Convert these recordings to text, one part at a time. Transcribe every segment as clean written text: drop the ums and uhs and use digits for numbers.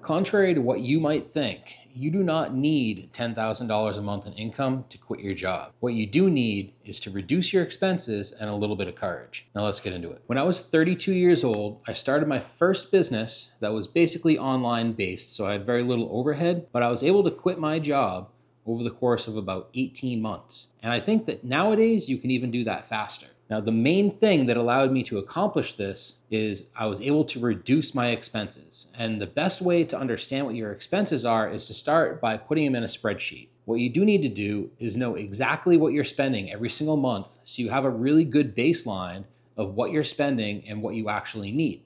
Contrary to what you might think, you do not need $10,000 a month in income to quit your job. What you do need is to reduce your expenses and a little bit of courage. Now let's get into it. When I was 32 years old, I started my first business that was basically online based, so I had very little overhead, but I was able to quit my job over the course of about 18 months. And I think that nowadays you can even do that faster. Now, the main thing that allowed me to accomplish this is I was able to reduce my expenses. And the best way to understand what your expenses are is to start by putting them in a spreadsheet. What you do need to do is know exactly what you're spending every single month so you have a really good baseline of what you're spending and what you actually need.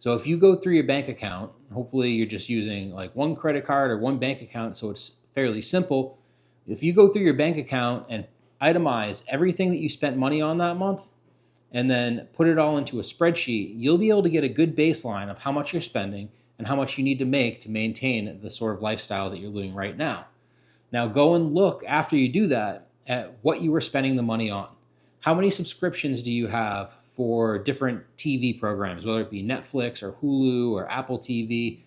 So if you go through your bank account, hopefully you're just using like one credit card or one bank account, so it's fairly simple. If you go through your bank account and itemize everything that you spent money on that month and then put it all into a spreadsheet, you'll be able to get a good baseline of how much you're spending and how much you need to make to maintain the sort of lifestyle that you're living right now. Now go and look after you do that at what you were spending the money on. How many subscriptions do you have for different TV programs, whether it be Netflix or Hulu or Apple TV?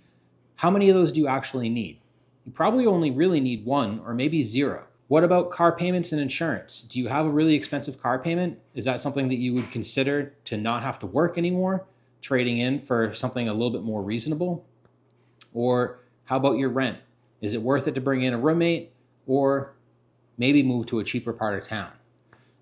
How many of those do you actually need? You probably only really need one or maybe zero. What about car payments and insurance? Do you have a really expensive car payment? Is that something that you would consider to not have to work anymore, trading in for something a little bit more reasonable? Or how about your rent? Is it worth it to bring in a roommate or maybe move to a cheaper part of town?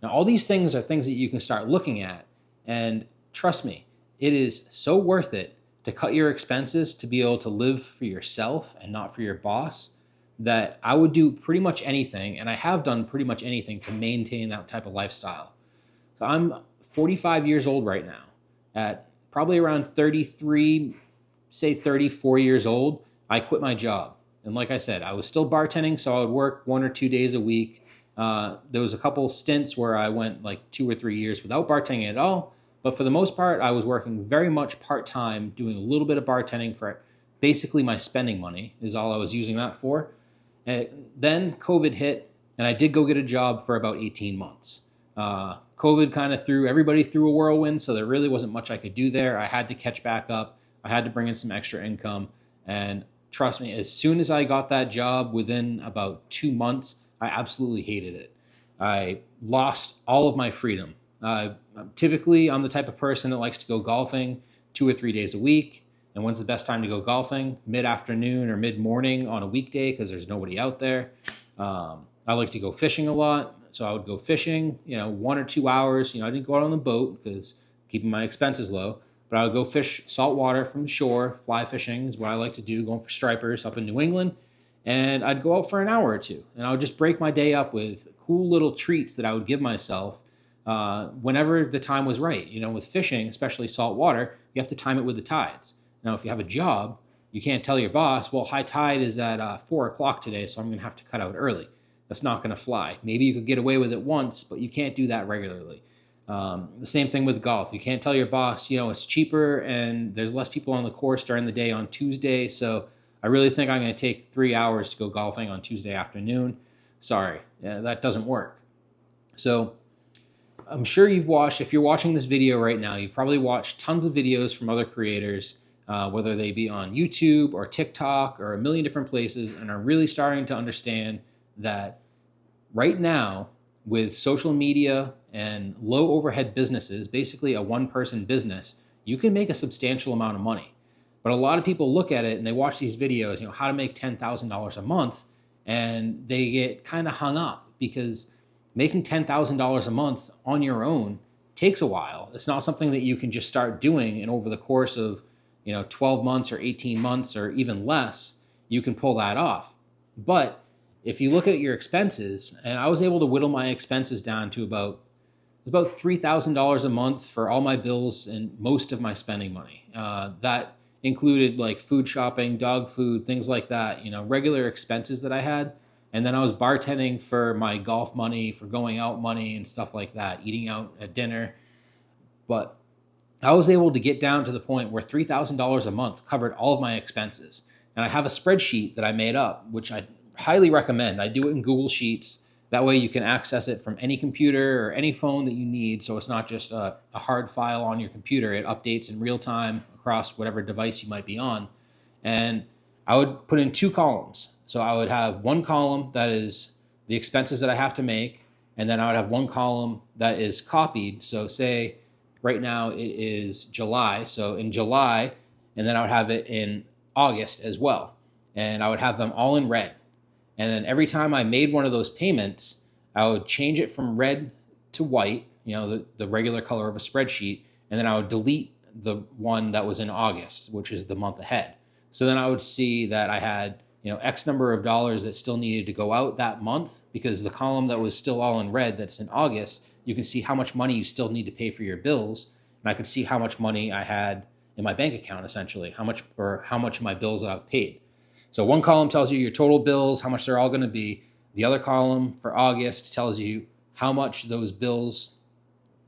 Now, all these things are things that you can start looking at. And trust me, it is so worth it to cut your expenses to be able to live for yourself and not for your boss, that I would do pretty much anything, and I have done pretty much anything to maintain that type of lifestyle. So I'm 45 years old right now. At probably around 33, say 34 years old, I quit my job. And like I said, I was still bartending, so I would work 1 or 2 days a week. There was a couple stints where I went like 2 or 3 years without bartending at all. But for the most part, I was working very much part-time, doing a little bit of bartending for basically my spending money is all I was using that for. And then COVID hit, and I did go get a job for about 18 months. COVID kind of threw everybody through a whirlwind, so there really wasn't much I could do there. I had to catch back up. I had to bring in some extra income. And trust me, as soon as I got that job, within about 2 months, I absolutely hated it. I lost all of my freedom. Typically, I'm the type of person that likes to go golfing 2 or 3 days a week. And when's the best time to go golfing? Mid-afternoon or mid-morning on a weekday because there's nobody out there. I like to go fishing a lot. So I would go fishing, 1 or 2 hours. I didn't go out on the boat because keeping my expenses low. But I would go fish salt water from the shore. Fly fishing is what I like to do, going for stripers up in New England. And I'd go out for an hour or two. And I would just break my day up with cool little treats that I would give myself whenever the time was right. With fishing, especially salt water, you have to time it with the tides. Now, if you have a job, you can't tell your boss, well, high tide is at 4 o'clock today, so I'm going to have to cut out early. That's not going to fly. Maybe you could get away with it once, but you can't do that regularly. The same thing with golf. You can't tell your boss, it's cheaper and there's less people on the course during the day on Tuesday, so I really think I'm going to take 3 hours to go golfing on Tuesday afternoon. Sorry, that doesn't work. So I'm sure you've watched, if you're watching this video right now, you've probably watched tons of videos from other creators, whether they be on YouTube or TikTok or a million different places, and are really starting to understand that right now with social media and low overhead businesses, basically a one-person business, you can make a substantial amount of money. But a lot of people look at it and they watch these videos, how to make $10,000 a month, and they get kind of hung up because making $10,000 a month on your own takes a while. It's not something that you can just start doing, and over the course of 12 months or 18 months or even less, you can pull that off. But if you look at your expenses, and I was able to whittle my expenses down to about $3,000 a month for all my bills and most of my spending money. That included like food shopping, dog food, things like that, regular expenses that I had. And then I was bartending for my golf money, for going out money and stuff like that, eating out at dinner. But I was able to get down to the point where $3,000 a month covered all of my expenses. And I have a spreadsheet that I made up, which I highly recommend. I do it in Google Sheets. That way you can access it from any computer or any phone that you need. So it's not just a hard file on your computer. It updates in real time across whatever device you might be on. And I would put in 2 columns. So I would have one column that is the expenses that I have to make, and then I would have one column that is copied. So say right now it is July. So in July, and then I would have it in August as well. And I would have them all in red. And then every time I made one of those payments, I would change it from red to white, the regular color of a spreadsheet. And then I would delete the one that was in August, which is the month ahead. So then I would see that I had, X number of dollars that still needed to go out that month, because the column that was still all in red that's in August, you can see how much money you still need to pay for your bills. And I could see how much money I had in my bank account, essentially, how much of my bills that I've paid. So one column tells you your total bills, how much they're all going to be. The other column for August tells you how much those bills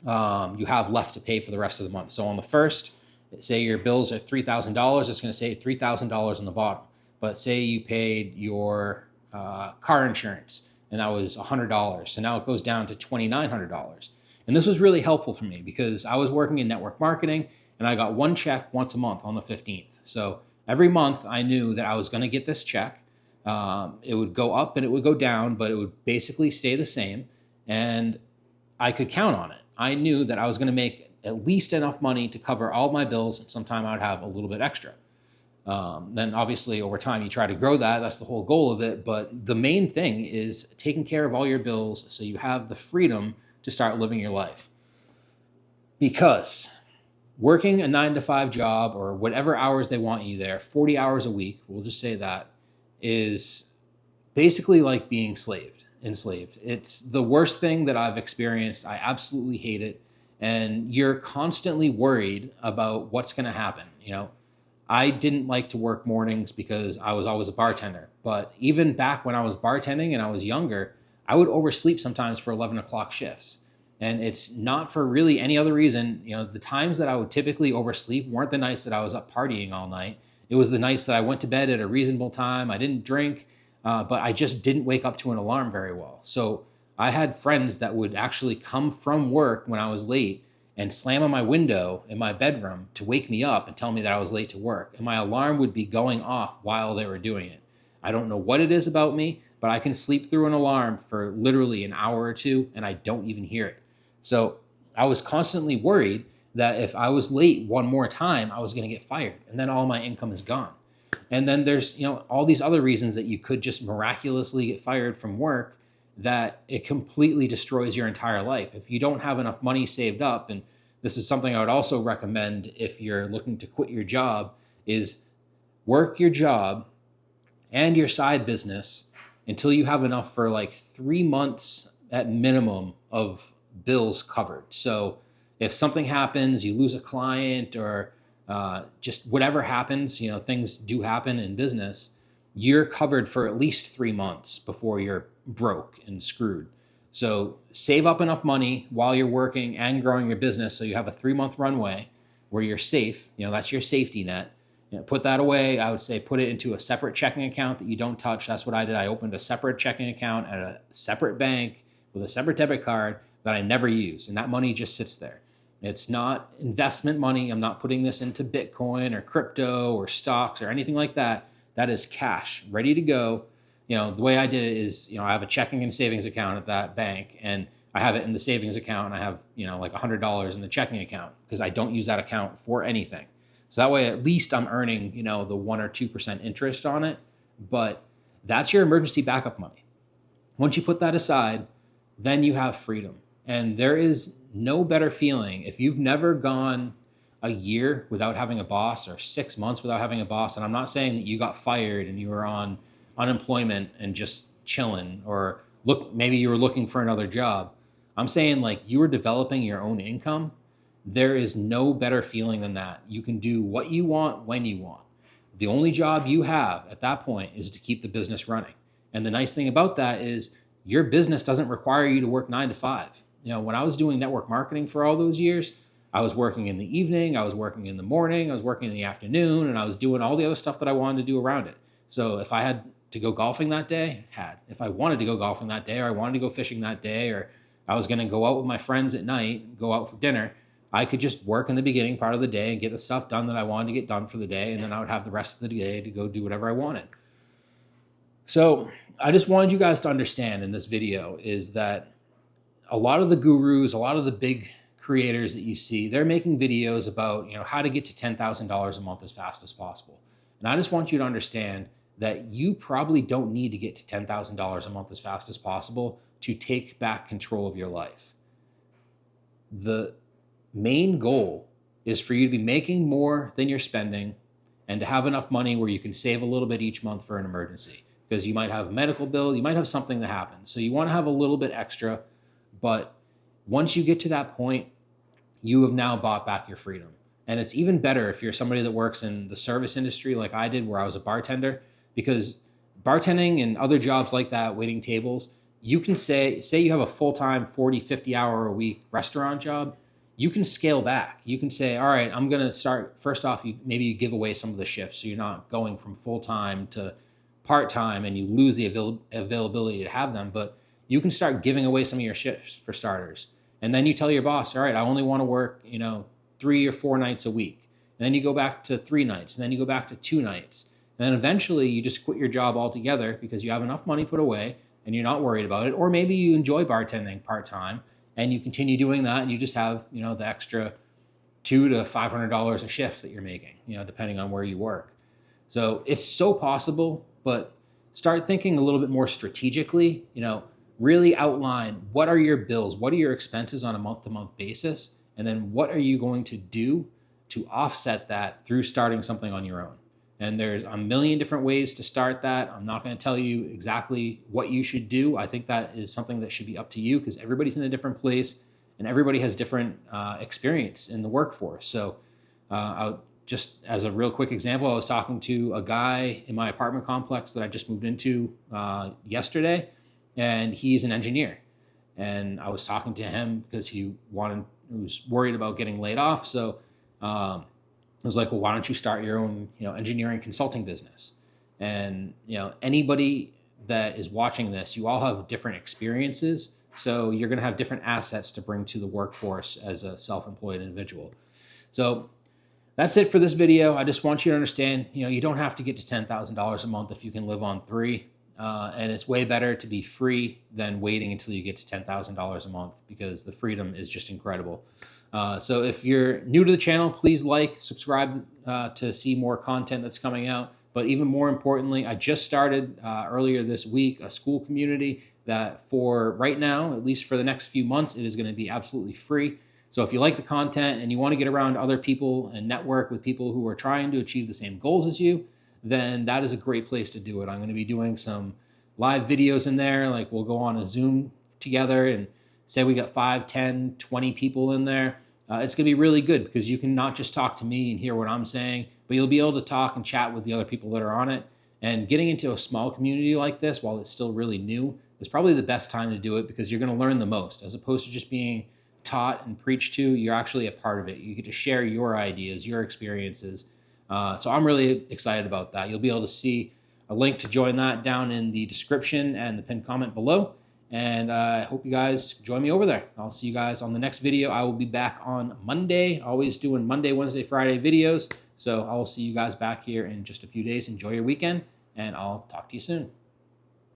you have left to pay for the rest of the month. So on the first, say your bills are $3,000, it's going to say $3,000 on the bottom. But say you paid your car insurance, and that was $100. So now it goes down to $2,900. And this was really helpful for me because I was working in network marketing, and I got one check once a month on the 15th. So every month I knew that I was going to get this check. It would go up and it would go down, but it would basically stay the same. And I could count on it. I knew that I was going to make at least enough money to cover all my bills, and sometime I would have a little bit extra. Then obviously over time you try to grow that. That's the whole goal of it. But the main thing is taking care of all your bills so you have the freedom to start living your life. Because working a 9-to-5 job, or whatever hours they want you there, 40 hours a week, we'll just say that, is basically like being enslaved. It's the worst thing that I've experienced. I absolutely hate it. And you're constantly worried about what's going to happen. I didn't like to work mornings because I was always a bartender. But even back when I was bartending and I was younger, I would oversleep sometimes for 11 o'clock shifts. And it's not for really any other reason. The times that I would typically oversleep weren't the nights that I was up partying all night. It was the nights that I went to bed at a reasonable time. I didn't drink, but I just didn't wake up to an alarm very well. So I had friends that would actually come from work when I was late and slam on my window in my bedroom to wake me up and tell me that I was late to work. And my alarm would be going off while they were doing it. I don't know what it is about me, but I can sleep through an alarm for literally an hour or two and I don't even hear it. So I was constantly worried that if I was late one more time, I was going to get fired, and then all my income is gone. And then there's, all these other reasons that you could just miraculously get fired from work, that it completely destroys your entire life. If you don't have enough money saved up, and this is something I would also recommend if you're looking to quit your job, is work your job and your side business until you have enough for like 3 months at minimum of bills covered. So if something happens, you lose a client, or just whatever happens, things do happen in business, you're covered for at least 3 months before you're broke and screwed. So save up enough money while you're working and growing your business so you have a 3-month runway where you're safe. That's your safety net. Put that away. I would say put it into a separate checking account that you don't touch. That's what I did. I opened a separate checking account at a separate bank with a separate debit card that I never use, and that money just sits there. It's not investment money. I'm not putting this into Bitcoin or crypto or stocks or anything like that. That is cash, ready to go. The way I did it is, I have a checking and savings account at that bank, and I have it in the savings account, and I have, like $100 in the checking account because I don't use that account for anything. So that way, at least I'm earning, the 1 or 2% interest on it, but that's your emergency backup money. Once you put that aside, then you have freedom. And there is no better feeling if you've never gone a year without having a boss, or 6 months without having a boss. And I'm not saying that you got fired and you were on unemployment and just chilling, or maybe you were looking for another job. I'm saying like you were developing your own income. There is no better feeling than that. You can do what you want when you want. The only job you have at that point is to keep the business running. And the nice thing about that is your business doesn't require you to work 9 to 5. When I was doing network marketing for all those years, I was working in the evening, I was working in the morning, I was working in the afternoon, and I was doing all the other stuff that I wanted to do around it. So if I had to go golfing that day, if I wanted to go golfing that day, or I wanted to go fishing that day, or I was going to go out with my friends at night, go out for dinner, I could just work in the beginning part of the day and get the stuff done that I wanted to get done for the day, and then I would have the rest of the day to go do whatever I wanted. So I just wanted you guys to understand in this video is that a lot of the gurus, a lot of the big creators that you see, they're making videos about, how to get to $10,000 a month as fast as possible. And I just want you to understand that you probably don't need to get to $10,000 a month as fast as possible to take back control of your life. The main goal is for you to be making more than you're spending and to have enough money where you can save a little bit each month for an emergency, because you might have a medical bill, you might have something that happens. So you want to have a little bit extra, but once you get to that point, you have now bought back your freedom. And it's even better if you're somebody that works in the service industry like I did, where I was a bartender, because bartending and other jobs like that, waiting tables, you can say you have a full-time 40, 50 hour a week restaurant job, you can scale back. You can say, all right, I'm going to start, first off, maybe you give away some of the shifts so you're not going from full-time to part-time and you lose the availability to have them, but you can start giving away some of your shifts for starters. And then you tell your boss, all right, I only want to work, 3 or 4 nights a week. And then you go back to 3 nights, and then you go back to 2 nights. And then eventually you just quit your job altogether because you have enough money put away and you're not worried about it. Or maybe you enjoy bartending part-time and you continue doing that and you just have, the extra $200 to $500 a shift that you're making, depending on where you work. So it's so possible, but start thinking a little bit more strategically, really outline what are your bills, what are your expenses on a month-to-month basis, and then what are you going to do to offset that through starting something on your own. And there's a million different ways to start that. I'm not going to tell you exactly what you should do. I think that is something that should be up to you, because everybody's in a different place and everybody has different experience in the workforce. So just as a real quick example, I was talking to a guy in my apartment complex that I just moved into yesterday, and he's an engineer. And I was talking to him because he was worried about getting laid off. So I was like, well, why don't you start your own, engineering consulting business? And, anybody that is watching this, you all have different experiences. So you're going to have different assets to bring to the workforce as a self-employed individual. So that's it for this video. I just want you to understand, you don't have to get to $10,000 a month if you can live on 3. And it's way better to be free than waiting until you get to $10,000 a month, because the freedom is just incredible. So if you're new to the channel, please subscribe to see more content that's coming out. But even more importantly, I just started earlier this week a Skool community that for right now, at least for the next few months, it is going to be absolutely free. So if you like the content and you want to get around other people and network with people who are trying to achieve the same goals as you, then that is a great place to do it. I'm going to be doing some live videos in there. Like, we'll go on a Zoom together and say we got 5, 10, 20 people in there. It's going to be really good because you can not just talk to me and hear what I'm saying, but you'll be able to talk and chat with the other people that are on it. And getting into a small community like this, while it's still really new, is probably the best time to do it, because you're going to learn the most. As opposed to just being taught and preached to, you're actually a part of it. You get to share your ideas, your experiences. So I'm really excited about that. You'll be able to see a link to join that down in the description and the pinned comment below. And I hope you guys join me over there. I'll see you guys on the next video. I will be back on Monday, always doing Monday, Wednesday, Friday videos. So I will see you guys back here in just a few days. Enjoy your weekend, and I'll talk to you soon.